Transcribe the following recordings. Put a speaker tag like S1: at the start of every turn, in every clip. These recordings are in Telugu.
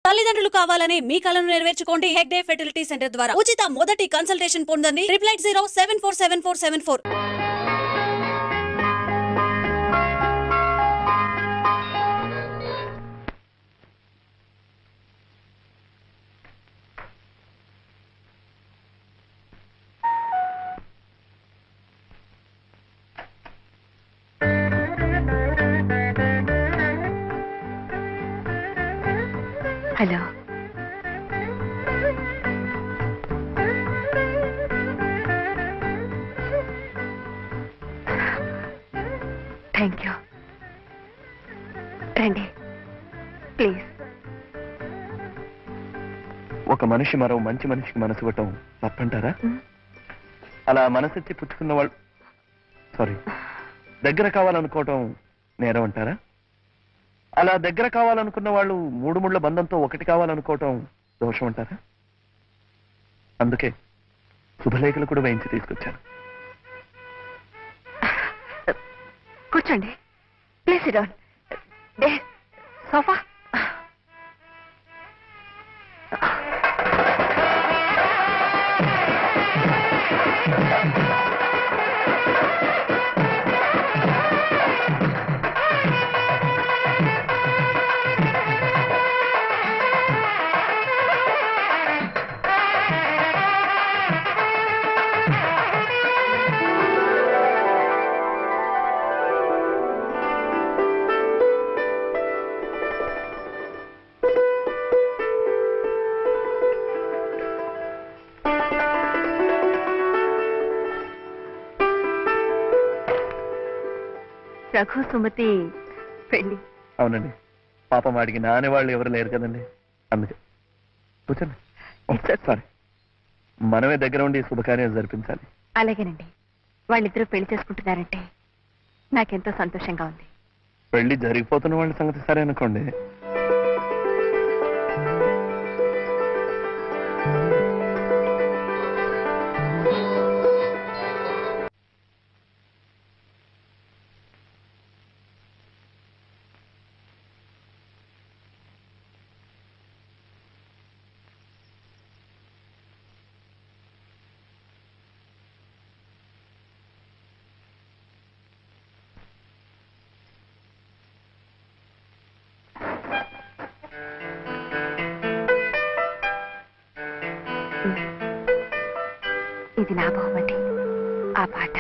S1: తల్లిదండ్రులు కావాలని మీ కలను నెరవేర్చుకోండి. హెగ్డే ఫెర్టిలిటీ సెంటర్ ద్వారా ఉచిత మొదటి కన్సల్టేషన్ పొందండి. 8807474774.
S2: Hello, thank you. రండి ప్లీజ్.
S3: ఒక మనిషి మరో మంచి మనిషికి మనసు ఇవ్వటం తప్పంటారా? అలా మనసెత్తి పుచ్చుకున్న వాళ్ళు దగ్గర కావాలనుకోవటం నేరం అంటారా? అలా దగ్గర కావాలనుకున్న వాళ్ళు మూడు ముళ్ళ బంధంతో ఒకటి కావాలనుకోవటం దోషం అంటారా? అందుకే శుభలేఖలు కూడా వేయించి తీసుకొచ్చాను.
S2: కూర్చోండి please. Sit down. Sofa. Raghu Sumathi పెళ్లి.
S3: అవునండి, పాపం వాడికి నానే వాళ్ళు ఎవరు లేరు కదండి, అందుకే. కూర్చోండి. సారీ, మనమే దగ్గర ఉండి శుభకార్యాలు జరిపించాలి.
S2: అలాగేనండి. వాళ్ళిద్దరూ పెళ్లి చేసుకుంటున్నారంటే నాకెంతో సంతోషంగా ఉంది.
S3: పెళ్లి జరిగిపోతున్న వాళ్ళ సంగతి సరే అనుకోండి.
S2: ఇది నా బహుమతి, ఆ పాట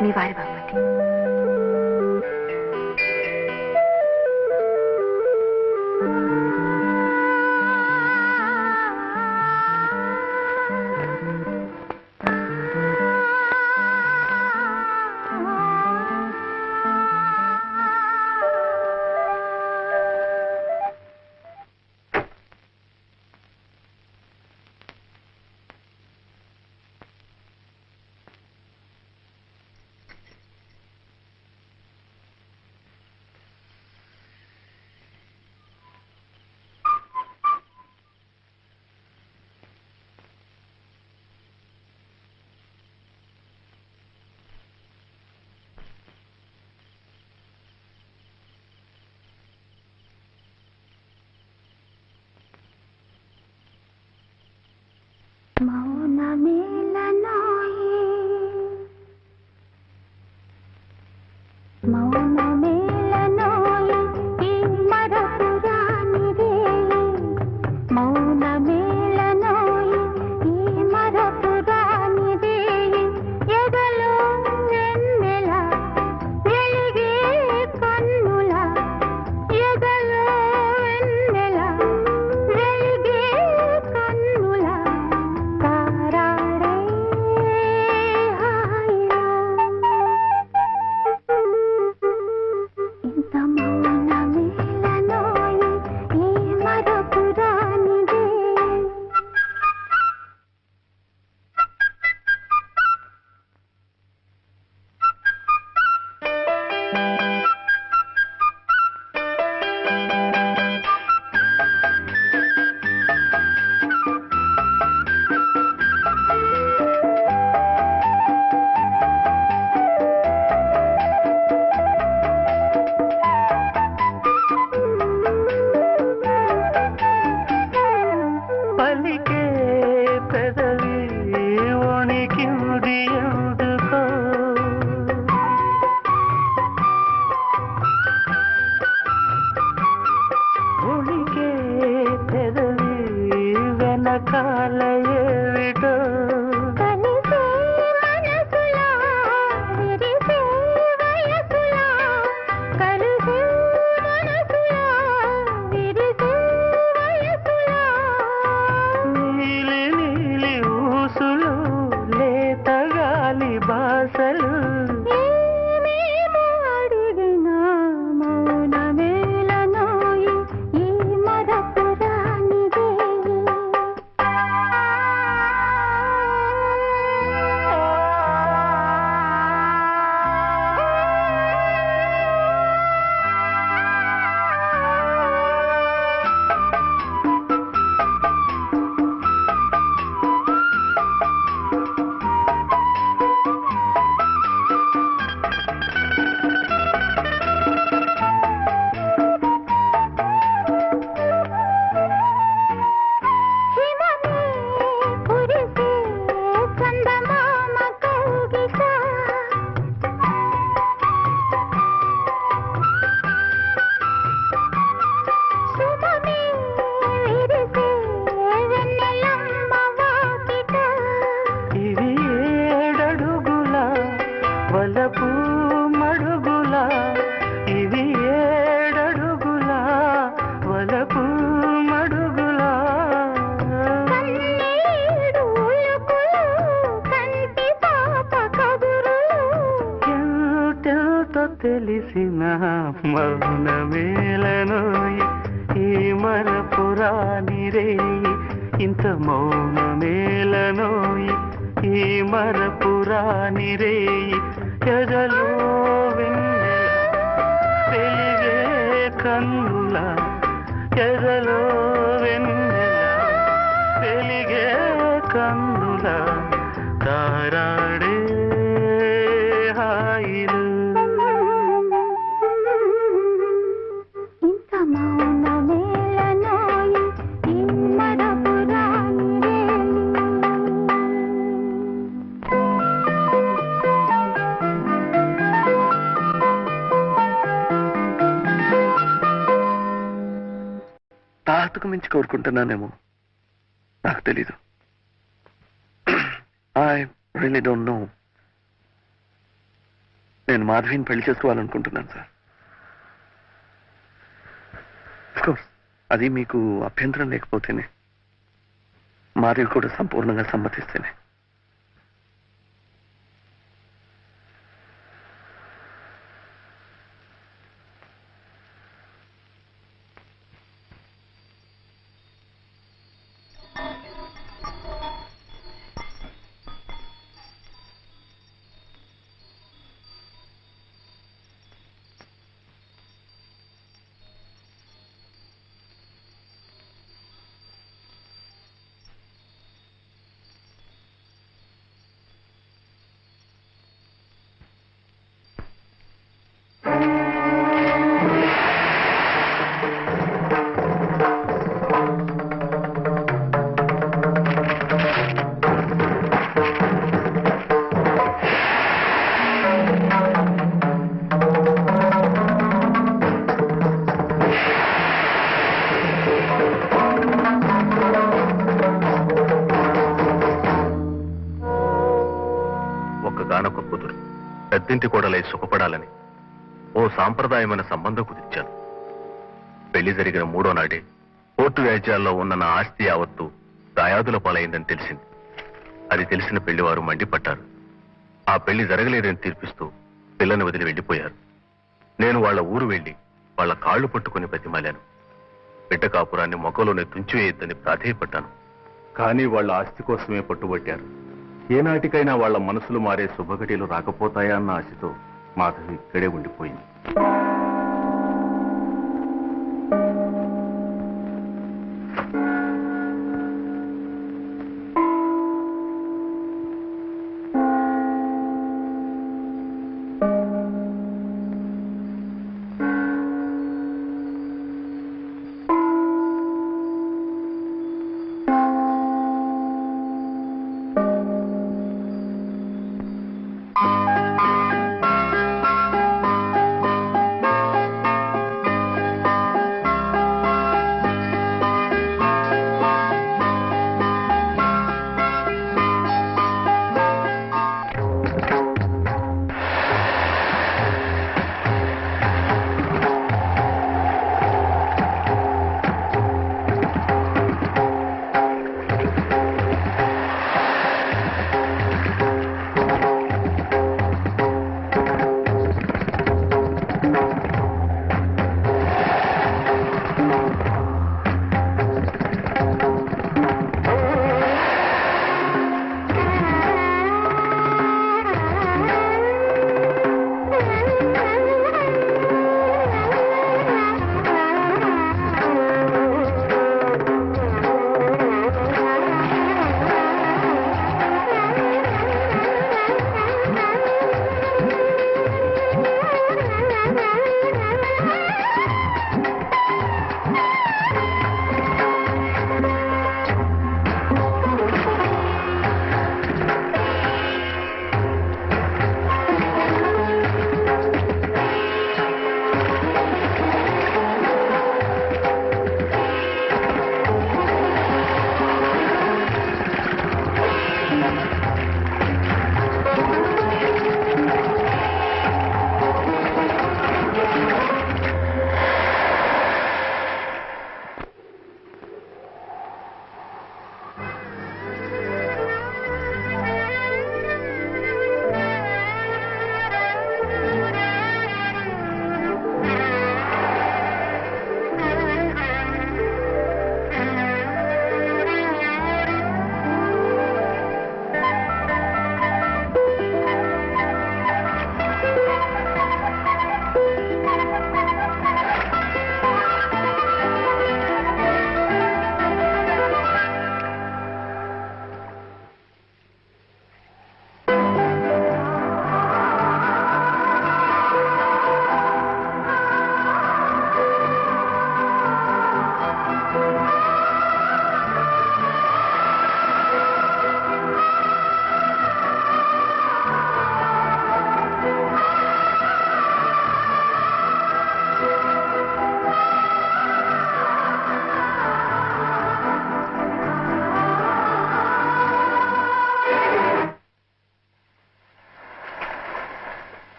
S2: మీ వారి బహుమతి.
S4: కలకాల ఏవిటో
S2: కలిసే మనసులా విరిసే వయసులా కలిసే మనసులా విరిసే వయసులా
S4: నీలి నీలి ఊసులు లేత గాలి బాసలు
S2: ఏమేమో అడిగినా మౌనమేలనోయి ఈ మరపురానిదే హిమమే కురిసే చందమామ కౌగిట సుమమే విరిసే వెన్నెలమ్మ వాకిట
S4: ఇవి ఏడడుగుల వలపు మడుగుల ఇవి ఏడడుగుల వలపు మడుగుల
S2: కన్నీడు ఉలుకులు కంటి పాప కదురులు
S4: ఎంతో తెలిసిన మౌనమేలనోయి ఈ మరపురాని రేయి ఇంత మౌనమేలనోయి ఈ మరపురాని రేయి ఎదలో వెన్నెల వెలిగే కన్నుల ఎదలో వెన్నెల వెలిగే కన్నుల తారాడే హాయిలు
S2: ఇంత మౌనమేలనోయి ఈ మరపురాని రేయి
S3: తాహతకు మించి కోరుకుంటున్నానేమో నాకు తెలీదు. I really don't know. నేను మాధవిని పెళ్లి చేసుకోవాలనుకుంటున్నాను సార్. కోర్స్ అది మీకు అభ్యంతరం లేకపోతేనే, మాధవి కూడా సంపూర్ణంగా సమ్మతిస్తేనే.
S5: ఒక్కగానొక్క కూతురు పెద్దింటి కోడలై సుఖపడాలని ఓ సాంప్రదాయమైన సంబంధం కుదిర్చాను. పెళ్లి జరిగిన 3వ నాడే కోర్టు వ్యాజ్యాల్లో ఉన్న నా ఆస్తి యావత్తు దాయాదుల పాలైందని తెలిసింది. అది తెలిసిన పెళ్లివారు మండిపట్టారు. ఆ పెళ్లి జరగలేదని తీర్పిస్తూ పిల్లని వదిలి వెళ్లిపోయారు. నేను వాళ్ళ ఊరు వెళ్లి వాళ్ళ కాళ్లు పట్టుకుని బతిమాలాను. బిడ్డ కాపురాన్ని మొక్కలోనే తుంచివేయొద్దని ప్రాధేయపడ్డాను. కానీ వాళ్ళ ఆస్తి కోసమే పట్టుబట్టారు. ఏనాటికైనా వాళ్ళ మనసులు మారే శుభఘటిలు రాకపోతాయా అన్న ఆశతో మాధవి ఇక్కడే ఉండిపోయింది.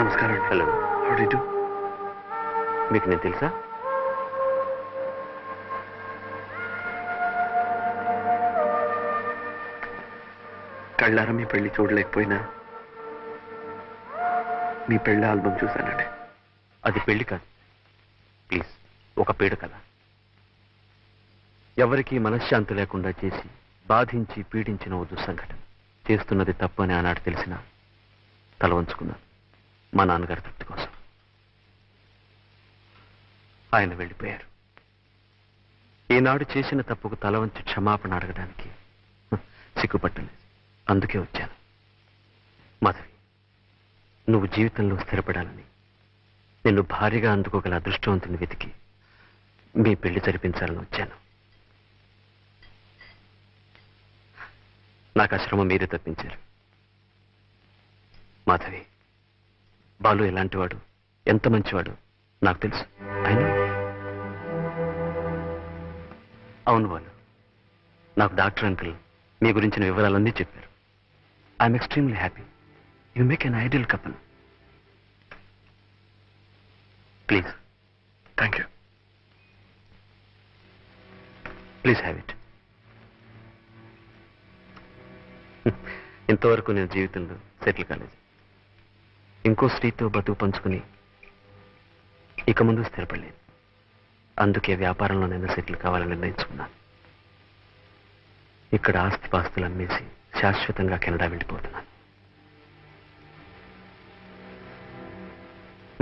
S3: నమస్కారం.
S6: Hello,
S3: how do you do?
S6: మీకు నేను తెలుసా?
S3: కళ్ళారా మీ పెళ్లి చూడలేకపోయినా మీ పెళ్లి ఆల్బమ్ చూశానండి.
S6: అది పెళ్లి కాదు, ప్లీజ్. ఒక పీడ కదా. ఎవరికీ మనశ్శాంతి లేకుండా చేసి బాధించి పీడించిన ఓ దుస్సంఘటన. చేస్తున్నది తప్పు అని ఆనాడు తెలిసినా తల వంచుకున్నాను మా నాన్నగారి తృప్తి కోసం. ఆయన వెళ్ళిపోయారు. ఈనాడు చేసిన తప్పుకు తల వంచి క్షమాపణ అడగడానికి సిగ్గుపట్టలేదు. అందుకే వచ్చాను. మాధవి, నువ్వు జీవితంలో స్థిరపడాలని, నిన్ను భారీగా అందుకోగల అదృష్టవంతుని వెతికి మీ పెళ్లి జరిపించాలని వచ్చాను. నాకు ఆ శ్రమ మీరే తప్పించారు. మాధవి, బాలు ఎలాంటివాడు, ఎంత మంచివాడు నాకు తెలుసు. అయినా అవును బాలు, నాకు డాక్టర్ అంకుల్ మీ గురించిన వివరాలన్నీ చెప్పారు. I'm extremely happy. You make an ideal couple. Please.
S3: Thank you.
S6: Please have it. ఇంతవరకు నేను జీవితంలో సెటిల్ కాలేదు. ఇంకో స్త్రీతో బతుకు పంచుకుని ఇక ముందు స్థిరపడలేదు. అందుకే వ్యాపారంలో నేను సెటిల్ కావాలని నిర్ణయించుకున్నాను. ఇక్కడ ఆస్తిపాస్తులు అమ్మేసి శాశ్వతంగా కెనడా వెళ్ళిపోతున్నాను.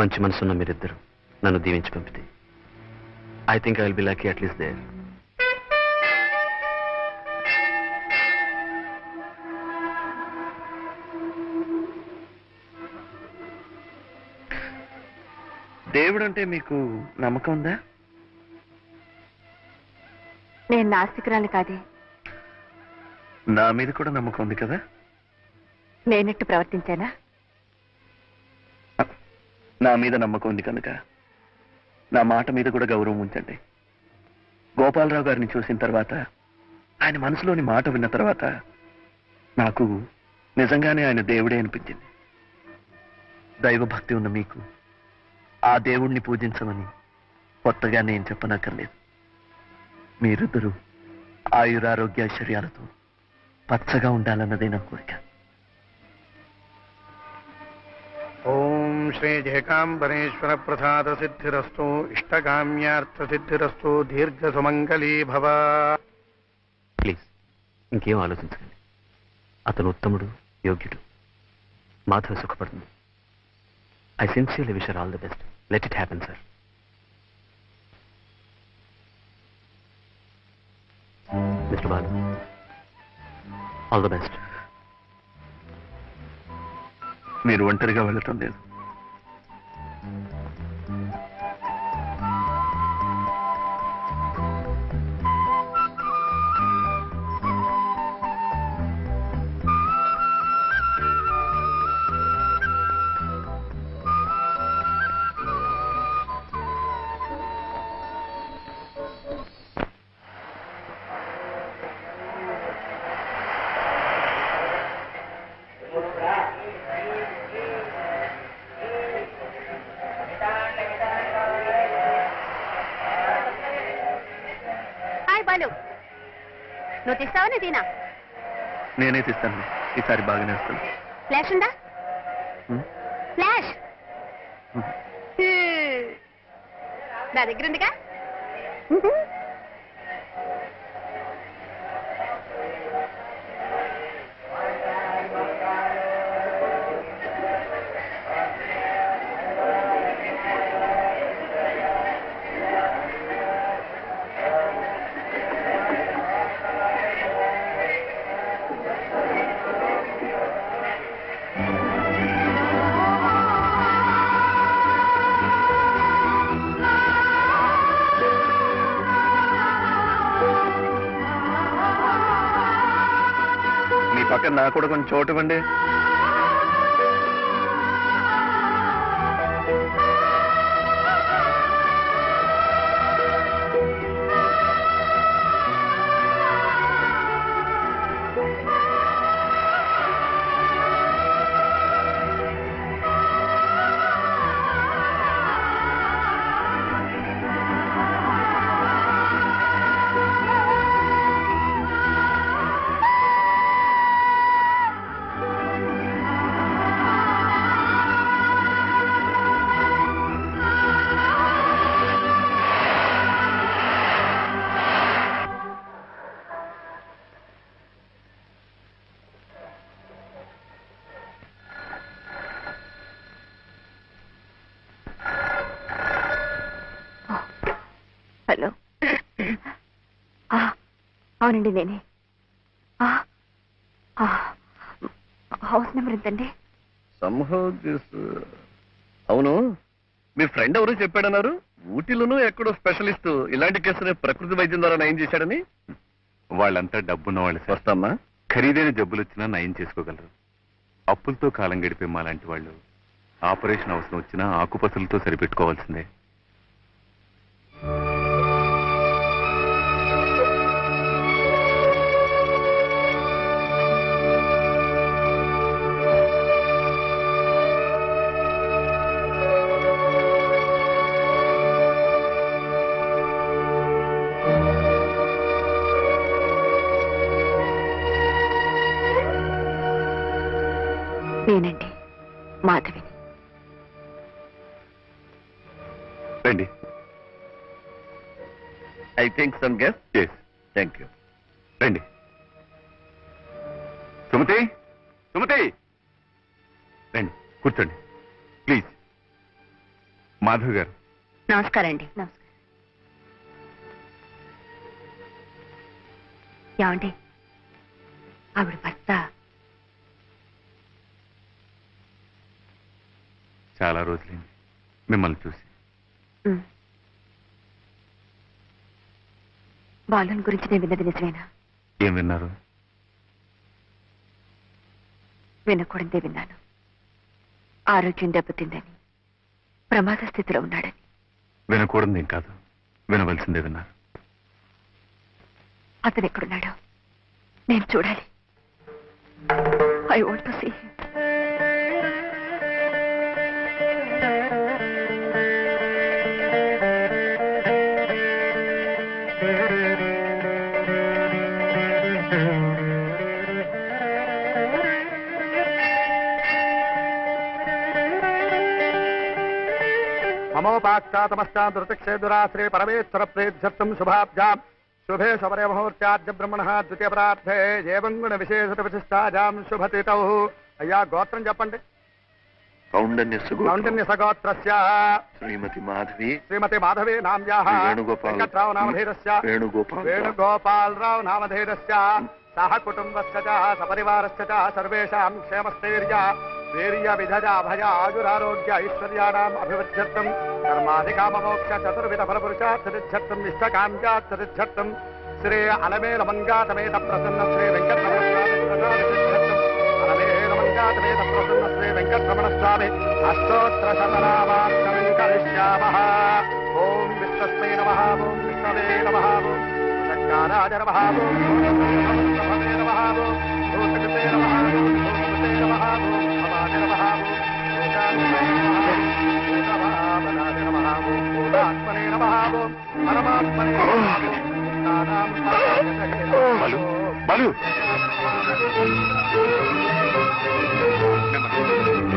S6: మంచి మనసున్న మీరిద్దరు నన్ను దీవించి పంపితే I think I will be lucky at least there.
S3: దేవుడు అంటే మీకు నమ్మకం ఉందా?
S2: నేను నాస్తికురాలి కాదే.
S3: నా మీద కూడా నమ్మకం ఉంది కదా.
S2: నేనెట్టు ప్రవర్తించానా?
S3: నా మీద నమ్మకం ఉంది కనుక నా మాట మీద కూడా గౌరవం ఉంచండి. గోపాలరావు గారిని చూసిన తర్వాత, ఆయన మనసులోని మాట విన్న తర్వాత నాకు నిజంగానే ఆయన దేవుడే అనిపించింది. దైవభక్తి ఉన్న మీకు ఆ దేవుణ్ణి పూజించమని కొత్తగా నేను చెప్పనక్కర్లేదు. మీరిద్దరూ ఆయురారోగ్యాశ్చర్యాలతో పచ్చగా ఉండాలన్నదే నా కోరిక.
S7: ఓం శ్రీ జయకాంబరేశ్వర ప్రసాద సిద్ధిరస్తు. ఇష్టకామ్యార్థ సిద్ధిరస్తు. దీర్ఘ సుమంగళీ భవ.
S6: ప్లీజ్, ఇంకేం ఆలోచించకండి. అతను ఉత్తముడు, యోగ్యుడు. మాధవ సుఖపడుతుంది. I sincerely wish all the best. Let it happen, sir. Mister Balu, all the best.
S3: మీరు ఒంటరిగా వెళ్ళటం లేదు.
S2: హాయ్ బాలు, నువ్వు తీస్తావా నీ తీనా?
S3: నేనే తీస్తాను. ఈసారి బాగానే వస్తాను.
S2: ఫ్లాష్ ఉందా? ఫ్లాష్ నా దగ్గర ఉందిగా.
S3: మీ పక్కన నాకు కూడా కొంచెం చోటు ఇవ్వండి.
S2: అవునండి నేనే. హౌస్ నెంబర్ ఎంతండి?
S3: అవును, మీ ఫ్రెండ్ ఎవరు చెప్పాడన్నారు? ఊటీలోనూ ఎక్కడో స్పెషలిస్ట్ ఇలాంటి కేసుని ప్రకృతి వైద్యం ద్వారా నయం చేశాడని.
S5: వాళ్ళంతా డబ్బున్న వాళ్ళు సార్.
S3: వస్తామ్మా.
S5: ఖరీదైన జబ్బులు వచ్చినా నయం చేసుకోగలరు. అప్పులతో కాలం గడిపే మా లాంటి వాళ్ళు ఆపరేషన్ అవసరం వచ్చినా ఆకుపసలతో సరిపెట్టుకోవాల్సిందే.
S2: నేనండి మాధవిని.
S5: రండి.
S3: I think some guess.
S5: Yes,
S3: thank you.
S5: రండి. సుమతి, సుమతి, రండి కూర్చోండి ప్లీజ్. మాధవ్ గారు.
S2: నమస్కారం అండి. నమస్కారం. ఏమండి, ఆవిడ భర్త
S5: చాలా రోజులైంది మిమ్మల్ని చూసి.
S2: బాలుని గురించి నేను విన్నది నిజమేనా?
S5: ఏం విన్నారు?
S2: వినకూడదే విన్నాను. ఆరోగ్యం దెబ్బతిందని, ప్రమాద స్థితిలో ఉన్నాడని.
S5: వినకూడదేం కాదు, వినవలసిందే విన్నారు.
S2: అతను ఎక్కడున్నాడో నేను చూడాలి. I want to see him.
S7: మమోపాక్షాతమశ్చాదృతక్షేదురాశ్రే పరమేశ్వర ప్రేధ్యర్థం శుభాబ్జాం శుభే శబరే ముహూర్త్యాద్య బ్రహ్మణ ద్వితీయ ప్రార్థే ఏవం గుణ విశేషత విశిష్టాజాం శుభతితౌ. అయ్యా గోత్రం చెప్పండి. కౌండన్య సగోత్రస్య
S3: శ్రీమతి మాధవి.
S7: శ్రీమతి మాధవి నామ్యాః వెంకట్రావు నామధేయస్య వేణుగోపాలరావు నామధేయస్య సహ కుటుంబస్య చ సపరివారస్య చ సర్వేషాం క్షేమస్థైర్య వీర్య విధజ అభయ ఆయురారోగ్య ఐశ్వర్యాణాం అభివృద్ధ్యర్థం కర్మాధికామమోక్ష చతుర్విధ ఫలపురుషార్థసిద్ధ్యర్థం ఇష్టకామ్యార్థసిద్ధ్యర్థం శ్రీ అలమేల మంగాతమేత ప్రసన్న శ్రీ వెంకటరమణ అలమేల ప్రసన్న శ్రీ వెంకటరమణ స్వామి అష్టోత్తర శతనామార్చనం కరిష్యామః. ఓం విష్ణుస్మై నమః. ఓం విష్ణవే నమః. ఓం సత్కారాయ నమః. ఓం నమః. ఓం భూతకృతే నమః. ఓం భూతకృతే నమః. ఓం భవాయ నమః. ఓం భూతాత్మనే నమః. ఓం భూతాత్మనే నమః. ఓం పరమాత్మనే నమః.
S5: బాలు, బాలు. నెమ్మది.